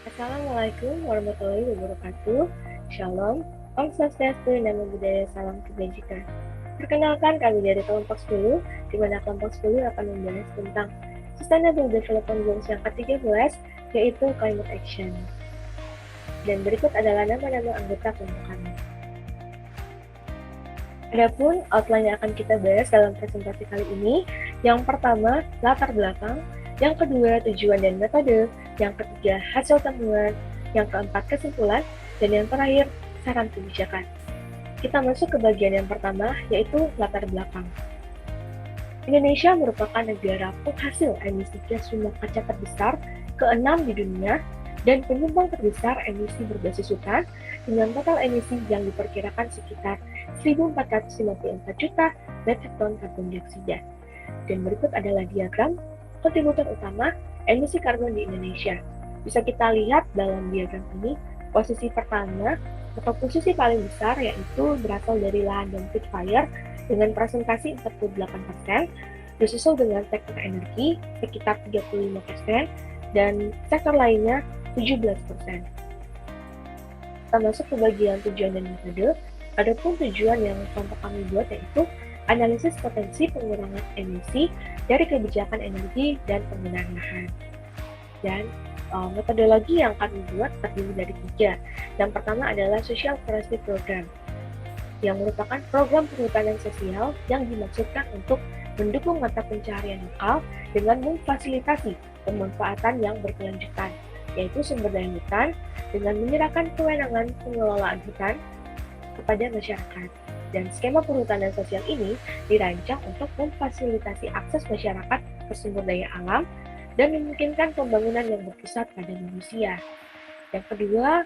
Assalamualaikum warahmatullahi wabarakatuh. Shalom, Om Swastiastu, Namo Buddhaya, Salam Kebajikan. Perkenalkan kami dari kelompok 10, di mana kelompok 10 akan membahas tentang Sustainable Development Goals yang ke-13, yaitu Climate Action. Dan berikut adalah nama-nama anggota kelompok kami. Adapun outline yang akan kita bahas dalam presentasi kali ini, yang pertama, latar belakang, yang kedua, tujuan dan metode, yang ketiga, hasil temuan, yang keempat, kesimpulan, dan yang terakhir, saran kebijakan. Kita masuk ke bagian yang pertama, yaitu latar belakang. Indonesia merupakan negara penghasil emisi gas rumah kaca terbesar ke-6 di dunia dan penyumbang terbesar emisi berbasis hutan dengan total emisi yang diperkirakan sekitar 1.454 juta metric ton karbon dioksida. Dan berikut adalah diagram kontributor utama emisi karbon di Indonesia. Bisa kita lihat dalam diagram ini, posisi pertama atau posisi paling besar yaitu berasal dari lahan dan peat fire dengan presentasi 48%, disusul dengan sektor energi sekitar 35% dan sektor lainnya 17%. Kita masuk ke bagian tujuan dan metode. Adapun tujuan yang kelompok kami buat yaitu analisis potensi pengurangan emisi dari kebijakan energi dan penggunaan lahan. Dan metodologi yang kami buat terdiri dari 3. Yang pertama adalah Social Forestry Program, yang merupakan program perhutanan sosial yang dimaksudkan untuk mendukung mata pencaharian lokal dengan memfasilitasi pemanfaatan yang berkelanjutan, yaitu sumber daya hutan dengan menyerahkan kewenangan pengelolaan hutan kepada masyarakat. Dan skema perhutanan sosial ini dirancang untuk memfasilitasi akses masyarakat ke sumber daya alam dan memungkinkan pembangunan yang berpusat pada manusia. Yang kedua,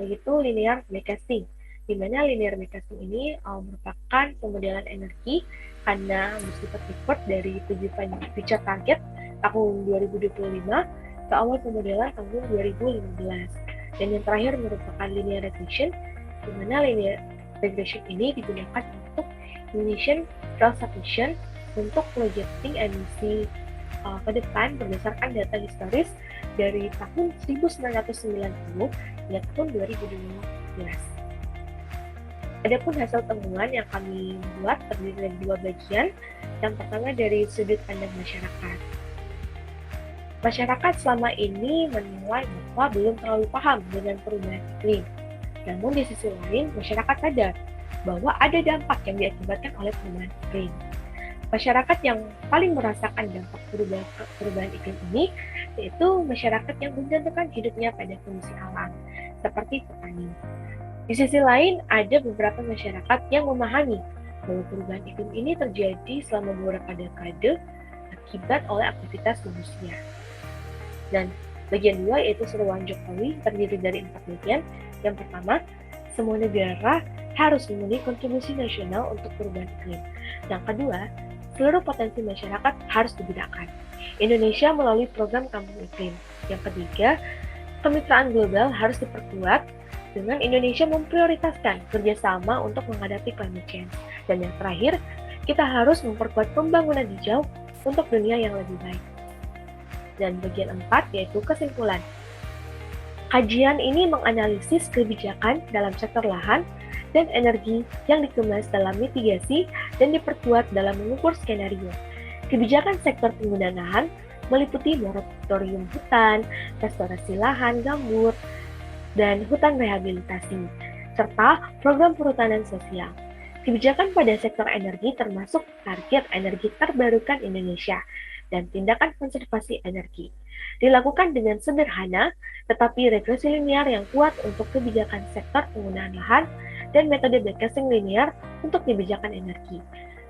yaitu linear backcasting, di mana linear backcasting ini merupakan pemodelan energi karena bersifat deferred dari tujuh future target tahun 2025 ke awal pemodelan tahun 2015. Dan yang terakhir merupakan linear regression, di mana linear regression ini digunakan untuk emission transmission untuk projecting emisi ke depan berdasarkan data historis dari tahun 1990 hingga tahun 2015. Adapun hasil temuan yang kami buat terdiri dari 2 bagian. Yang pertama dari sudut pandang masyarakat. Masyarakat selama ini menilai bahwa belum terlalu paham dengan perubahan iklim. Namun di sisi lain, masyarakat sadar bahwa ada dampak yang diakibatkan oleh perubahan iklim. Masyarakat yang paling merasakan dampak perubahan iklim ini yaitu masyarakat yang menggantungkan hidupnya pada kondisi alam, seperti petani. Di sisi lain, ada beberapa masyarakat yang memahami bahwa perubahan iklim ini terjadi selama beberapa dekade akibat oleh aktivitas manusia. Dan bagian 2 yaitu seruan Jokowi terdiri dari 4 bagian. Yang pertama, semua negara harus memenuhi kontribusi nasional untuk perubahan iklim. Yang kedua, seluruh potensi masyarakat harus dibedakan. Indonesia melalui program Kampung Iklim. Yang ketiga, kemitraan global harus diperkuat dengan Indonesia memprioritaskan kerjasama untuk menghadapi climate change. Dan yang terakhir, kita harus memperkuat pembangunan hijau untuk dunia yang lebih baik. Dan bagian 4 yaitu kesimpulan. Kajian ini menganalisis kebijakan dalam sektor lahan dan energi yang dikemas dalam mitigasi dan diperkuat dalam mengukur skenario. Kebijakan sektor penggunaan lahan meliputi moratorium hutan, restorasi lahan gambut, dan hutan rehabilitasi, serta program perhutanan sosial. Kebijakan pada sektor energi termasuk target energi terbarukan Indonesia dan tindakan konservasi energi. Dilakukan dengan sederhana, tetapi regresi linear yang kuat untuk kebijakan sektor penggunaan lahan dan metode backcasting linear untuk kebijakan energi.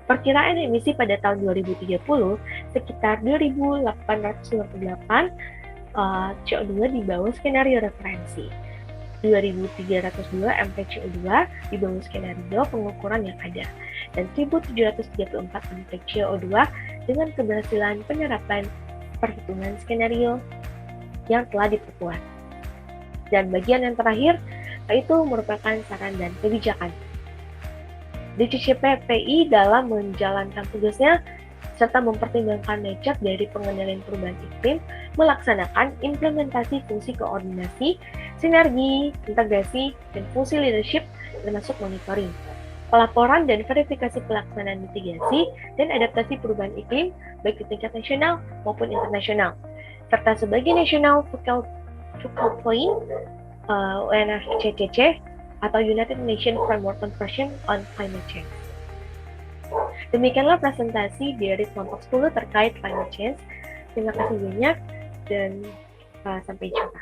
Perkiraan emisi pada tahun 2030 sekitar 2.858 CO2 di bawah skenario referensi. 2.302 mTCO2 di bawah skenario pengukuran yang ada, dan 1.734 mTCO2 dengan keberhasilan penyerapan perhitungan skenario yang telah diperkuat. Dan bagian yang terakhir yaitu merupakan saran dan kebijakan. DCCPPI dalam menjalankan tugasnya serta mempertimbangkan nature dari pengendalian perubahan iklim, melaksanakan implementasi fungsi koordinasi, sinergi, integrasi, dan fungsi leadership termasuk monitoring, pelaporan dan verifikasi pelaksanaan mitigasi dan adaptasi perubahan iklim baik di tingkat nasional maupun internasional, serta sebagai national focal point UNFCCC atau United Nations Framework Convention on Climate Change. Demikianlah presentasi dari kelompok 10 terkait climate change. Terima kasih banyak dan sampai jumpa.